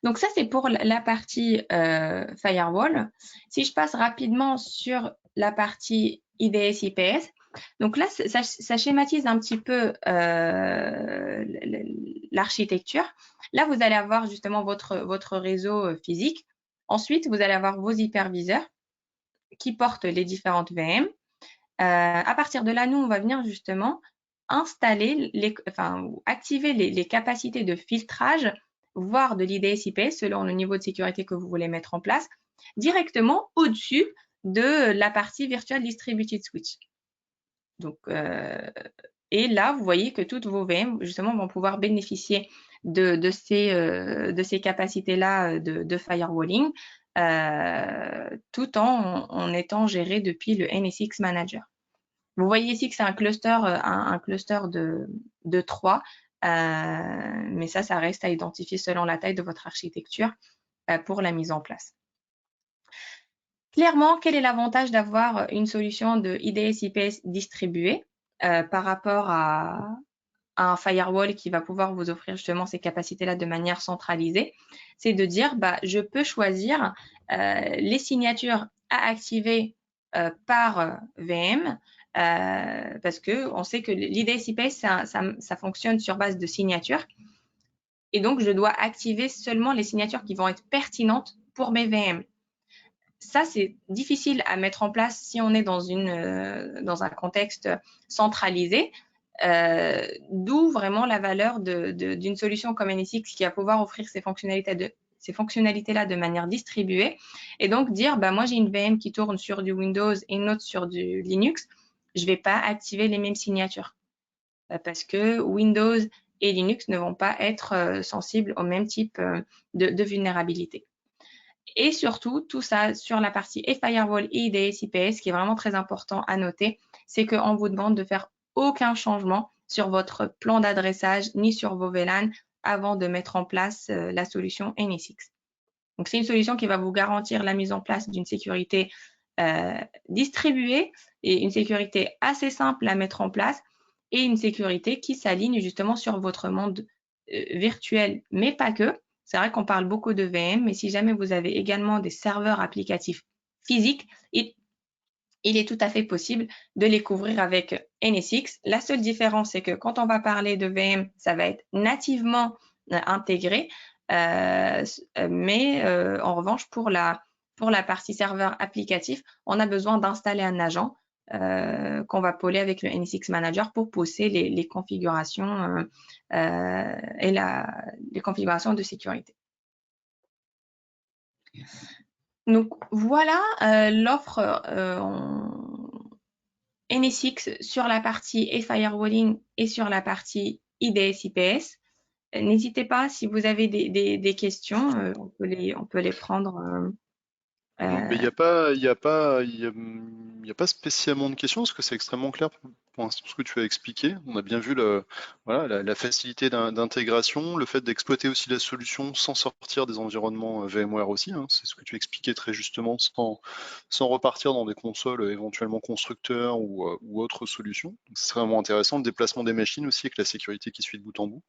Donc ça, c'est pour la partie firewall. Si je passe rapidement sur la partie IDS IPS, donc là, ça schématise un petit peu l'architecture. Là, vous allez avoir justement votre réseau physique. Ensuite, vous allez avoir vos hyperviseurs qui portent les différentes VM. À partir de là, nous, on va venir justement installer, ou activer les capacités de filtrage, voire de l'IDS-IPS, selon le niveau de sécurité que vous voulez mettre en place, directement au-dessus de la partie Virtual Distributed Switch. Donc, et là, vous voyez que toutes vos VM, justement, vont pouvoir bénéficier de ces capacités-là de firewalling, tout en étant gérées depuis le NSX Manager. Vous voyez ici que c'est un cluster de 3, mais ça reste à identifier selon la taille de votre architecture pour la mise en place. Clairement, quel est l'avantage d'avoir une solution de IDS-IPS distribuée par rapport à un firewall qui va pouvoir vous offrir justement ces capacités-là de manière centralisée? C'est de dire, je peux choisir les signatures à activer par VM, parce qu'on sait que l'IDS-IPS, ça fonctionne sur base de signatures. Et donc, je dois activer seulement les signatures qui vont être pertinentes pour mes VM. Ça, c'est difficile à mettre en place si on est dans un contexte centralisé, d'où vraiment la valeur d'une solution comme NSX qui va pouvoir offrir ces fonctionnalités-là de manière distribuée, et donc dire, moi j'ai une VM qui tourne sur du Windows et une autre sur du Linux, je ne vais pas activer les mêmes signatures, parce que Windows et Linux ne vont pas être sensibles au même type de vulnérabilité. Et surtout, tout ça sur la partie firewall et IDS-IPS, qui est vraiment très important à noter, c'est qu'on vous demande de faire aucun changement sur votre plan d'adressage ni sur vos VLAN avant de mettre en place la solution NSX. Donc, c'est une solution qui va vous garantir la mise en place d'une sécurité distribuée et une sécurité assez simple à mettre en place et une sécurité qui s'aligne justement sur votre monde virtuel, mais pas que. C'est vrai qu'on parle beaucoup de VM, mais si jamais vous avez également des serveurs applicatifs physiques, il est tout à fait possible de les couvrir avec NSX. La seule différence, c'est que quand on va parler de VM, ça va être nativement intégré, mais en revanche, pour la partie serveur applicatif, on a besoin d'installer un agent qu'on va poler avec le NSX Manager pour pousser les configurations et les configurations de sécurité. Donc voilà l'offre NSX sur la partie firewalling et sur la partie IDS-IPS. N'hésitez pas, si vous avez des questions, on peut les prendre. Mais il n'y a pas spécialement de questions parce que c'est extrêmement clair pour ce que tu as expliqué. On a bien vu la facilité d'intégration, le fait d'exploiter aussi la solution sans sortir des environnements VMware aussi, hein. C'est ce que tu expliquais très justement, sans repartir dans des consoles éventuellement constructeurs ou autres solutions. C'est vraiment intéressant, le déplacement des machines aussi avec la sécurité qui suit de bout en bout.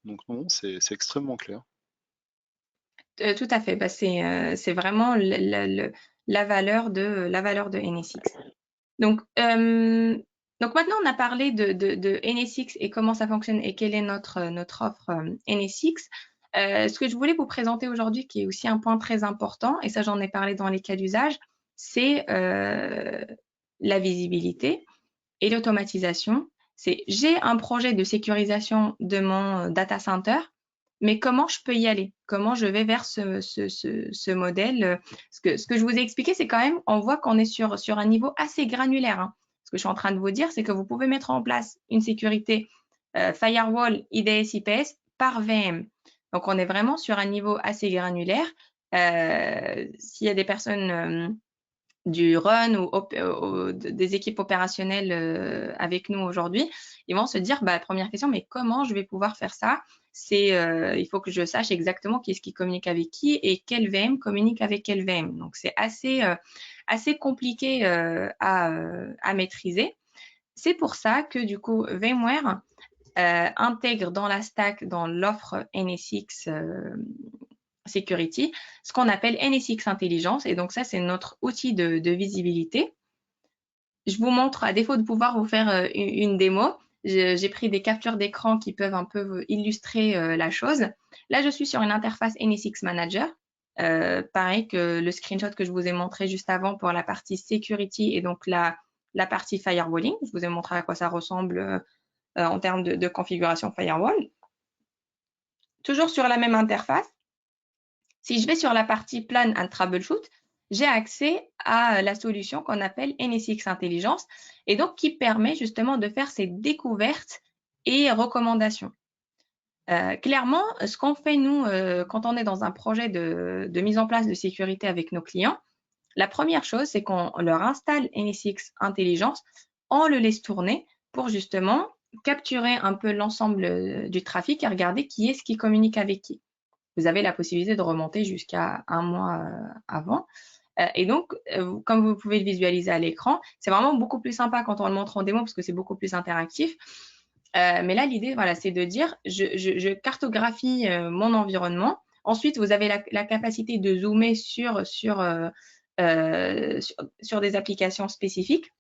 Donc non, c'est extrêmement clair. Tout à fait. C'est vraiment la valeur de NSX. Donc maintenant, on a parlé de NSX et comment ça fonctionne et quelle est notre offre NSX. Ce que je voulais vous présenter aujourd'hui, qui est aussi un point très important, et ça j'en ai parlé dans les cas d'usage, c'est la visibilité et l'automatisation. J'ai un projet de sécurisation de mon data center, mais comment je peux y aller? Comment je vais vers ce modèle? Ce que je vous ai expliqué, c'est quand même, on voit qu'on est sur un niveau assez granulaire, hein. Ce que je suis en train de vous dire, c'est que vous pouvez mettre en place une sécurité firewall IDS-IPS par VM. Donc, on est vraiment sur un niveau assez granulaire. S'il y a des personnes du run ou des équipes opérationnelles avec nous aujourd'hui, ils vont se dire, première question, mais comment je vais pouvoir faire ça? Il faut que je sache exactement qui est-ce qui communique avec qui et quel VM communique avec quel VM. Donc, c'est assez compliqué à maîtriser. C'est pour ça que du coup, VMware intègre dans la stack, dans l'offre NSX Security, ce qu'on appelle NSX Intelligence. Et donc ça, c'est notre outil de visibilité. Je vous montre, à défaut de pouvoir vous faire une démo, j'ai pris des captures d'écran qui peuvent un peu illustrer la chose. Là, je suis sur une interface NSX Manager. Pareil que le screenshot que je vous ai montré juste avant pour la partie security et donc la partie firewalling. Je vous ai montré à quoi ça ressemble en termes de configuration firewall. Toujours sur la même interface, si je vais sur la partie plan and troubleshoot, j'ai accès à la solution qu'on appelle NSX Intelligence et donc qui permet justement de faire ces découvertes et recommandations. Clairement, ce qu'on fait nous quand on est dans un projet de mise en place de sécurité avec nos clients, la première chose, c'est qu'on leur installe NSX Intelligence, on le laisse tourner pour justement capturer un peu l'ensemble du trafic et regarder qui est-ce qui communique avec qui. Vous avez la possibilité de remonter jusqu'à un mois avant. Et donc, comme vous pouvez le visualiser à l'écran, c'est vraiment beaucoup plus sympa quand on le montre en démo parce que c'est beaucoup plus interactif. Mais là, l'idée, voilà, c'est de dire, je cartographie mon environnement. Ensuite, vous avez la capacité de zoomer sur des applications spécifiques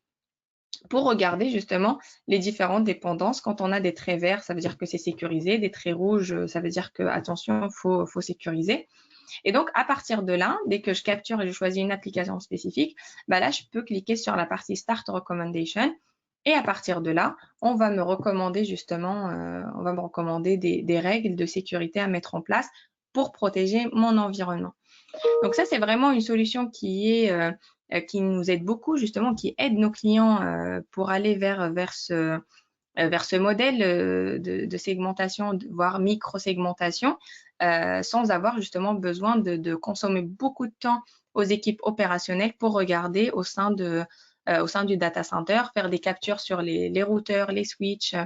pour regarder justement les différentes dépendances. Quand on a des traits verts, ça veut dire que c'est sécurisé. Des traits rouges, ça veut dire que, attention, faut sécuriser. Et donc, à partir de là, dès que je capture et je choisis une application spécifique, bah là, je peux cliquer sur la partie Start Recommendation. Et à partir de là, on va me recommander justement, on va me recommander des règles de sécurité à mettre en place pour protéger mon environnement. Donc ça, c'est vraiment une solution qui nous aide beaucoup, justement, qui aide nos clients pour aller vers ce modèle de segmentation, voire micro-segmentation, sans avoir justement besoin de consommer beaucoup de temps aux équipes opérationnelles pour regarder au sein du data center, faire des captures sur les routeurs, les switches,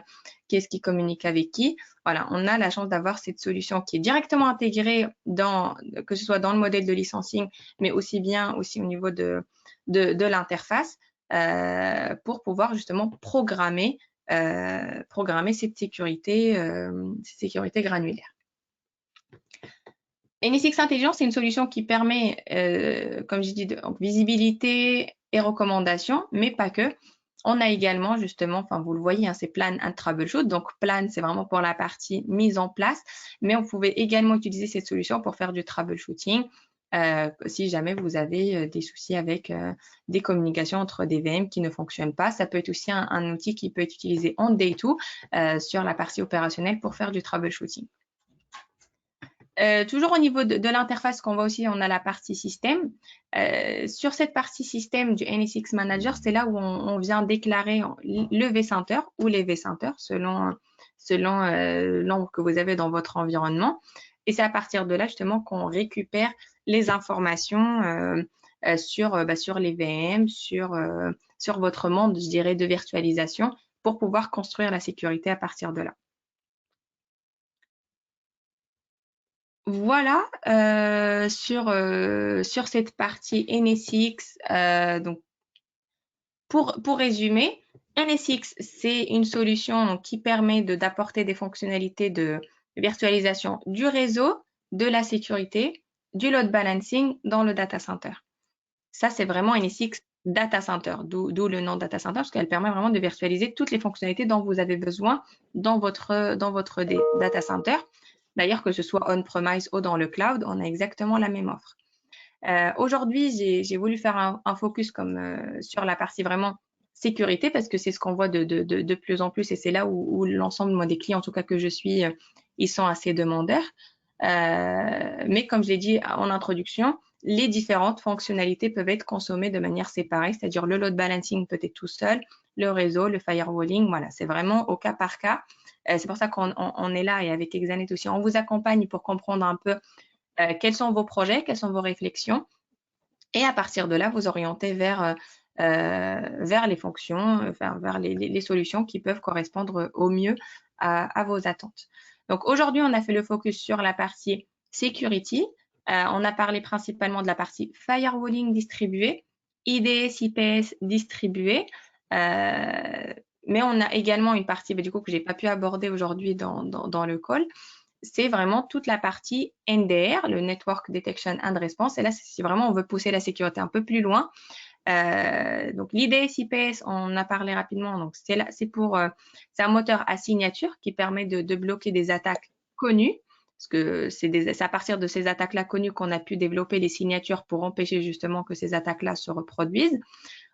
qui est-ce qui communique avec qui. Voilà, on a la chance d'avoir cette solution qui est directement intégrée que ce soit dans le modèle de licensing, mais aussi bien aussi au niveau de l'interface, pour pouvoir justement programmer cette sécurité granulaire. NSX Intelligence, c'est une solution qui permet, comme j'ai dit, visibilité et recommandation, mais pas que. On a également justement, enfin vous le voyez, hein, c'est Plan and Troubleshoot. Donc Plan, c'est vraiment pour la partie mise en place, mais on pouvait également utiliser cette solution pour faire du troubleshooting si jamais vous avez des soucis avec des communications entre des VM qui ne fonctionnent pas. Ça peut être aussi un outil qui peut être utilisé en day 2 sur la partie opérationnelle pour faire du troubleshooting. Toujours au niveau de l'interface qu'on voit aussi, on a la partie système. Sur cette partie système du NSX Manager, c'est là où on vient déclarer le vCenter ou les vCenters selon l'ombre que vous avez dans votre environnement. Et c'est à partir de là justement qu'on récupère les informations sur les VM, sur votre monde, je dirais, de virtualisation pour pouvoir construire la sécurité à partir de là. Voilà sur cette partie NSX. Donc pour résumer, NSX c'est une solution qui permet d'apporter des fonctionnalités de virtualisation du réseau, de la sécurité, du load balancing dans le data center. Ça c'est vraiment NSX Data Center, d'où le nom Data Center, parce qu'elle permet vraiment de virtualiser toutes les fonctionnalités dont vous avez besoin dans votre data center. D'ailleurs, que ce soit on-premise ou dans le cloud, on a exactement la même offre. Aujourd'hui, j'ai voulu faire un focus sur la partie vraiment sécurité parce que c'est ce qu'on voit de plus en plus et c'est là où l'ensemble des clients, en tout cas que je suis, ils sont assez demandeurs. Mais comme je l'ai dit en introduction, les différentes fonctionnalités peuvent être consommées de manière séparée, c'est-à-dire le load balancing peut être tout seul, le réseau, le firewalling, voilà, c'est vraiment au cas par cas. C'est pour ça qu'on est là et avec Exanet aussi, on vous accompagne pour comprendre un peu quels sont vos projets, quelles sont vos réflexions et à partir de là, vous orienter vers les fonctions, vers les solutions qui peuvent correspondre au mieux à vos attentes. Donc aujourd'hui, on a fait le focus sur la partie security. On a parlé principalement de la partie firewalling distribué, IDS, IPS distribué. Mais on a également une partie du coup que j'ai pas pu aborder aujourd'hui dans le call. C'est vraiment toute la partie NDR, le Network Detection and Response. Et là, si vraiment on veut pousser la sécurité un peu plus loin. Donc l'IDS IPS, on a parlé rapidement. Donc c'est un moteur à signature qui permet de bloquer des attaques connues parce que c'est à partir de ces attaques-là connues qu'on a pu développer les signatures pour empêcher justement que ces attaques-là se reproduisent.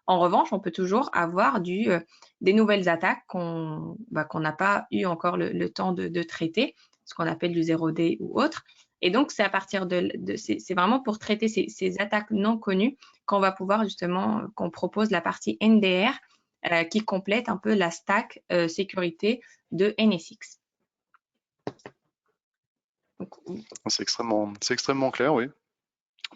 En revanche, on peut toujours avoir des nouvelles attaques qu'on n'a pas eu encore le temps de traiter, ce qu'on appelle du 0D ou autre. Et donc, c'est à partir c'est vraiment pour traiter ces attaques non connues qu'on va pouvoir justement, qu'on propose la partie NDR qui complète un peu la stack sécurité de NSX. C'est extrêmement clair, oui.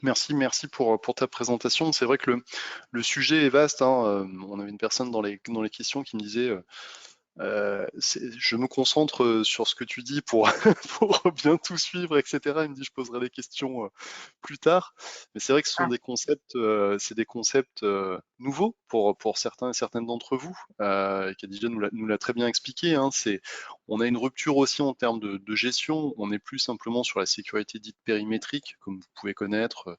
Merci pour ta présentation. C'est vrai que le sujet est vaste, hein. On avait une personne dans les questions qui me disait je me concentre sur ce que tu dis pour, pour bien tout suivre, etc. Il me dit je poserai des questions plus tard. Mais c'est vrai que ce sont des concepts, nouveaux pour certains et certaines d'entre vous. Khadija nous l'a très bien expliqué. Hein. On a une rupture aussi en termes de gestion. On n'est plus simplement sur la sécurité dite périmétrique, comme vous pouvez connaître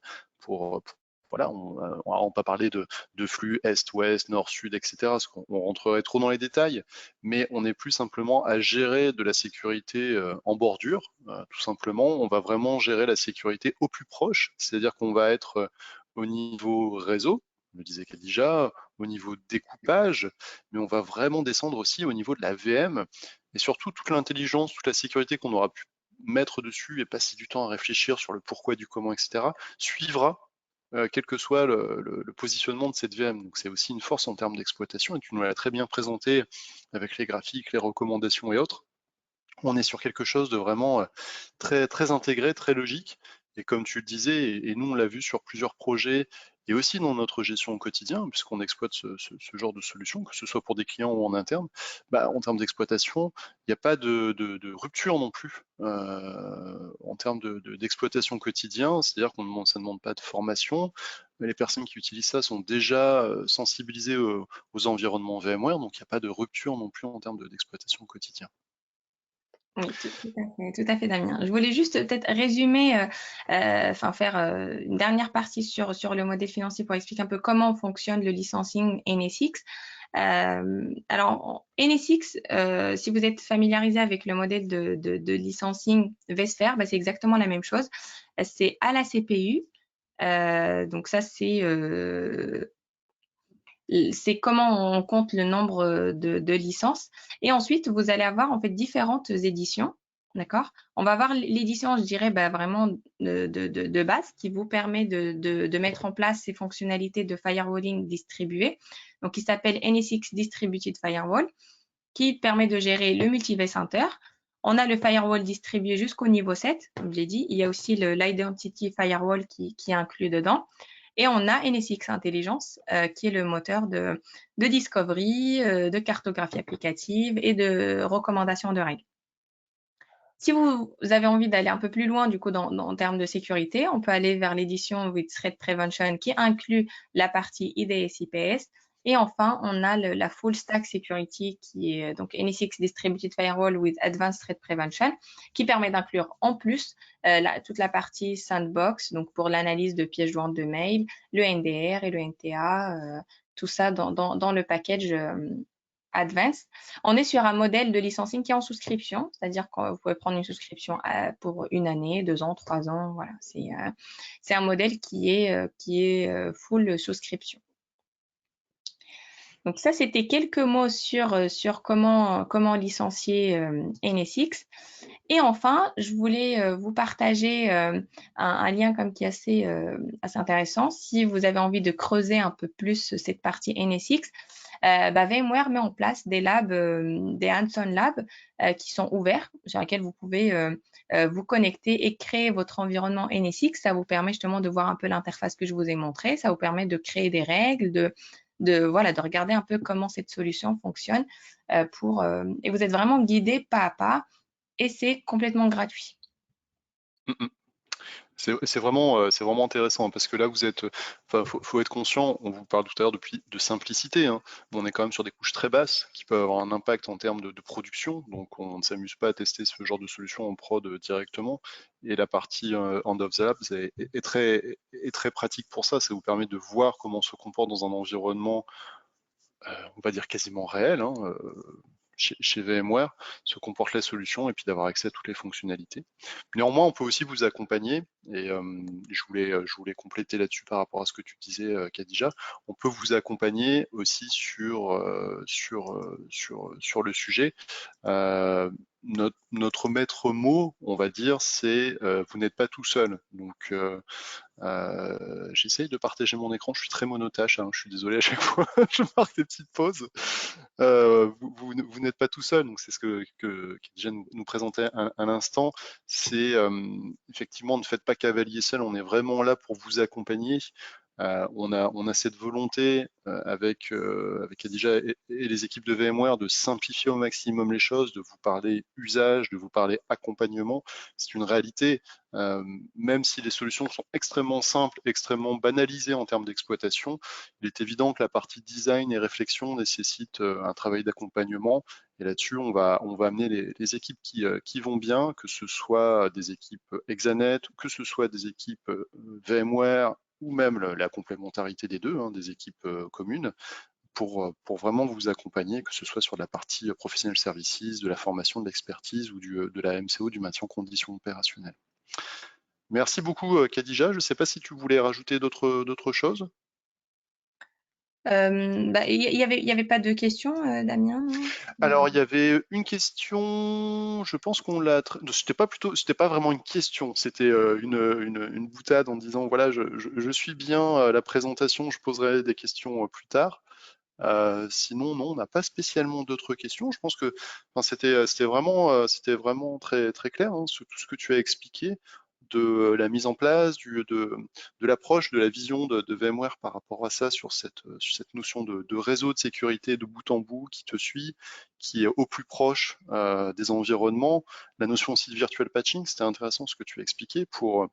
voilà, on va pas parler de flux est-ouest, nord-sud, etc. Parce qu'on rentrerait trop dans les détails, mais on n'est plus simplement à gérer de la sécurité en bordure, tout simplement. On va vraiment gérer la sécurité au plus proche, c'est-à-dire qu'on va être au niveau réseau, me disait Khadija, au niveau découpage, mais on va vraiment descendre aussi au niveau de la VM, et surtout toute l'intelligence, toute la sécurité qu'on aura pu mettre dessus et passer du temps à réfléchir sur le pourquoi du comment, etc., suivra quel que soit le positionnement de cette VM. Donc c'est aussi une force en termes d'exploitation, et tu nous l'as très bien présenté avec les graphiques, les recommandations et autres. On est sur quelque chose de vraiment très intégré, très logique. Et comme tu le disais, et nous on l'a vu sur plusieurs projets, et aussi dans notre gestion au quotidien, puisqu'on exploite ce genre de solution, que ce soit pour des clients ou en interne, en termes d'exploitation, il n'y a pas de rupture non plus en termes d'exploitation quotidien, c'est-à-dire ça ne demande pas de formation, mais les personnes qui utilisent ça sont déjà sensibilisées aux environnements VMware, donc il n'y a pas de rupture non plus en termes d'exploitation au quotidien. Oui, tout à fait, Damien. Je voulais juste peut-être résumer, faire une dernière partie sur le modèle financier pour expliquer un peu comment fonctionne le licensing NSX. Alors, NSX, si vous êtes familiarisé avec le modèle de licensing VSphere, c'est exactement la même chose. C'est à la CPU. Donc ça, c'est comment on compte le nombre de licences. Et ensuite, vous allez avoir en fait différentes éditions. D'accord? On va avoir l'édition, je dirais, vraiment de base qui vous permet de mettre en place ces fonctionnalités de firewalling distribué. Donc, il s'appelle NSX Distributed Firewall, qui permet de gérer le multi-vCenter. On a le firewall distribué jusqu'au niveau 7, comme je l'ai dit. Il y a aussi l'Identity Firewall qui est inclus dedans. Et on a NSX Intelligence, qui est le moteur de discovery, de cartographie applicative et de recommandation de règles. Si vous avez envie d'aller un peu plus loin, du coup, en termes de sécurité, on peut aller vers l'édition with Threat Prevention qui inclut la partie IDS-IPS. Et enfin, on a la Full Stack Security qui est donc NSX Distributed Firewall with Advanced Threat Prevention qui permet d'inclure en plus toute la partie sandbox, donc pour l'analyse de pièges jointes de mail, le NDR et le NTA, tout ça dans le package Advanced. On est sur un modèle de licensing qui est en souscription, c'est-à-dire que vous pouvez prendre une souscription pour 1 année, 2 ans, 3 ans. Voilà, c'est un modèle qui est full souscription. Donc ça, c'était quelques mots sur comment licencier NSX. Et enfin, je voulais vous partager un lien comme qui est assez intéressant. Si vous avez envie de creuser un peu plus cette partie NSX, VMware met en place des labs, des hands-on labs qui sont ouverts, sur lesquels vous pouvez vous connecter et créer votre environnement NSX. Ça vous permet justement de voir un peu l'interface que je vous ai montrée. Ça vous permet de créer des règles, de regarder un peu comment cette solution fonctionne et vous êtes vraiment guidé pas à pas et c'est complètement gratuit. C'est vraiment intéressant parce que là vous êtes, faut être conscient. On vous parle tout à l'heure de simplicité, hein, mais on est quand même sur des couches très basses qui peuvent avoir un impact en termes de production. Donc on ne s'amuse pas à tester ce genre de solution en prod directement. Et la partie End of the Labs est très pratique pour ça. Ça vous permet de voir comment on se comporte dans un environnement, on va dire quasiment réel, hein, chez VMware, se comporte la solution et puis d'avoir accès à toutes les fonctionnalités. Néanmoins, on peut aussi vous accompagner et je voulais compléter là-dessus par rapport à ce que tu disais, Khadija. On peut vous accompagner aussi sur le sujet. Notre maître mot, on va dire, c'est vous n'êtes pas tout seul. Donc, j'essaye de partager mon écran, je suis très monotache, hein, je suis désolé à chaque fois, je marque des petites pauses. Vous n'êtes pas tout seul, donc c'est ce que déjà nous présentait à l'instant, c'est effectivement ne faites pas cavalier seul, on est vraiment là pour vous accompagner. On a cette volonté avec Khadija et les équipes de VMware de simplifier au maximum les choses, de vous parler usage, de vous parler accompagnement. C'est une réalité. Même si les solutions sont extrêmement simples, extrêmement banalisées en termes d'exploitation, il est évident que la partie design et réflexion nécessite un travail d'accompagnement. Et là-dessus, on va amener les équipes qui vont bien, que ce soit des équipes Exanet, que ce soit des équipes VMware, ou même la complémentarité des deux, hein, des équipes communes, pour vraiment vous accompagner, que ce soit sur la partie professionnel services, de la formation, de l'expertise ou de la MCO, du maintien en conditions opérationnelles. Merci beaucoup, Khadija. Je ne sais pas si tu voulais rajouter d'autres choses. Il y avait pas de questions, Damien, non? Alors, il y avait une question, je pense qu'on l'a. C'était pas vraiment une question, c'était une boutade en disant voilà, je suis bien la présentation, je poserai des questions plus tard. Sinon, non, on n'a pas spécialement d'autres questions. Je pense que enfin, c'était vraiment très, très clair, hein, tout ce que tu as expliqué de la mise en place, de l'approche, de la vision de VMware par rapport à ça, sur cette notion de réseau de sécurité de bout en bout qui te suit, qui est au plus proche des environnements. La notion aussi de virtual patching, c'était intéressant ce que tu as expliqué pour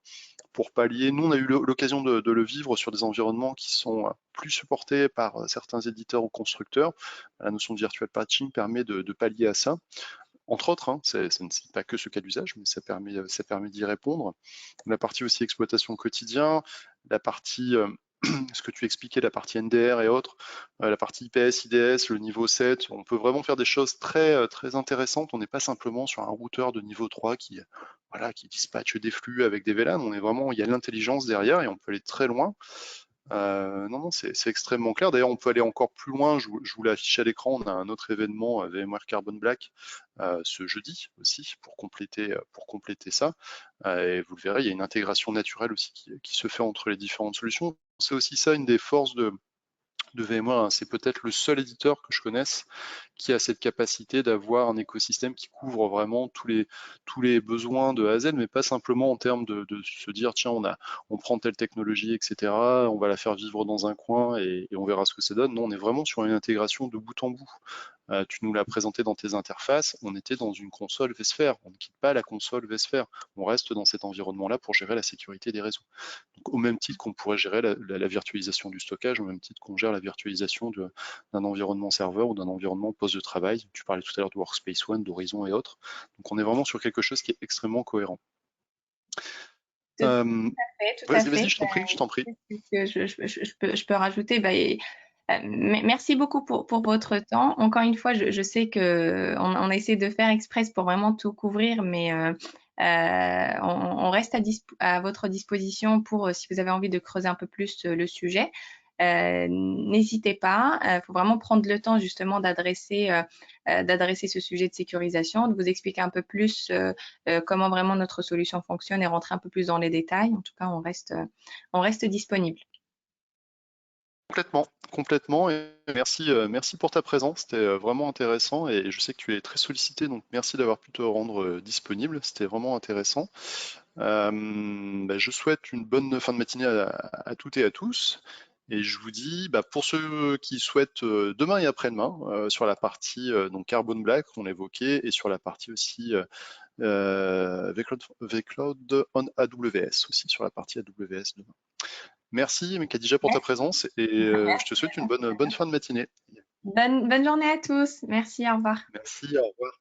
pallier. Nous, on a eu l'occasion de le vivre sur des environnements qui sont plus supportés par certains éditeurs ou constructeurs. La notion de virtual patching permet de pallier à ça. Entre autres, hein, ce n'est pas que ce cas d'usage, mais ça permet d'y répondre. La partie aussi exploitation quotidien, la partie, ce que tu expliquais, la partie NDR et autres, la partie IPS, IDS, le niveau 7, on peut vraiment faire des choses très, très intéressantes. On n'est pas simplement sur un routeur de niveau 3 qui dispatche des flux avec des VLAN. Il y a l'intelligence derrière et on peut aller très loin. Non, c'est extrêmement clair. D'ailleurs, on peut aller encore plus loin. Je vous l'ai affiché à l'écran. On a un autre événement VMware Carbon Black ce jeudi aussi pour compléter ça. Et vous le verrez, il y a une intégration naturelle aussi qui se fait entre les différentes solutions. C'est aussi ça une des forces de VMware, hein. C'est peut-être le seul éditeur que je connaisse qui a cette capacité d'avoir un écosystème qui couvre vraiment tous les besoins de A à Z, mais pas simplement en termes de se dire tiens, on prend telle technologie, etc., on va la faire vivre dans un coin et on verra ce que ça donne. Non, on est vraiment sur une intégration de bout en bout. Tu nous l'as présenté dans tes interfaces, on était dans une console vSphere, on ne quitte pas la console vSphere, on reste dans cet environnement-là pour gérer la sécurité des réseaux. Donc, au même titre qu'on pourrait gérer la virtualisation du stockage, au même titre qu'on gère la virtualisation d'un environnement serveur ou d'un environnement poste de travail. Tu parlais tout à l'heure de Workspace ONE, d'Horizon et autres. Donc on est vraiment sur quelque chose qui est extrêmement cohérent. Tout à fait, tout à Vas-y, vas-y, fait. je t'en prie, je t'en prie. Que je peux rajouter, merci beaucoup pour votre temps. Encore une fois, je sais que on essaie de faire express pour vraiment tout couvrir, mais on reste à votre disposition pour si vous avez envie de creuser un peu plus le sujet. N'hésitez pas. Il faut vraiment prendre le temps justement d'adresser ce sujet de sécurisation, de vous expliquer un peu plus comment vraiment notre solution fonctionne et rentrer un peu plus dans les détails. En tout cas, on reste disponible. Complètement, complètement. Et merci pour ta présence. C'était vraiment intéressant et je sais que tu es très sollicité, donc merci d'avoir pu te rendre disponible. C'était vraiment intéressant. Je souhaite une bonne fin de matinée à toutes et à tous. Et je vous dis, pour ceux qui souhaitent demain et après-demain, sur la partie donc Carbon Black qu'on évoquait et sur la partie aussi vCloud on AWS, aussi sur la partie AWS demain. Merci, Khadija, pour ta présence et je te souhaite une bonne fin de matinée. Bonne journée à tous. Merci, au revoir. Merci, au revoir.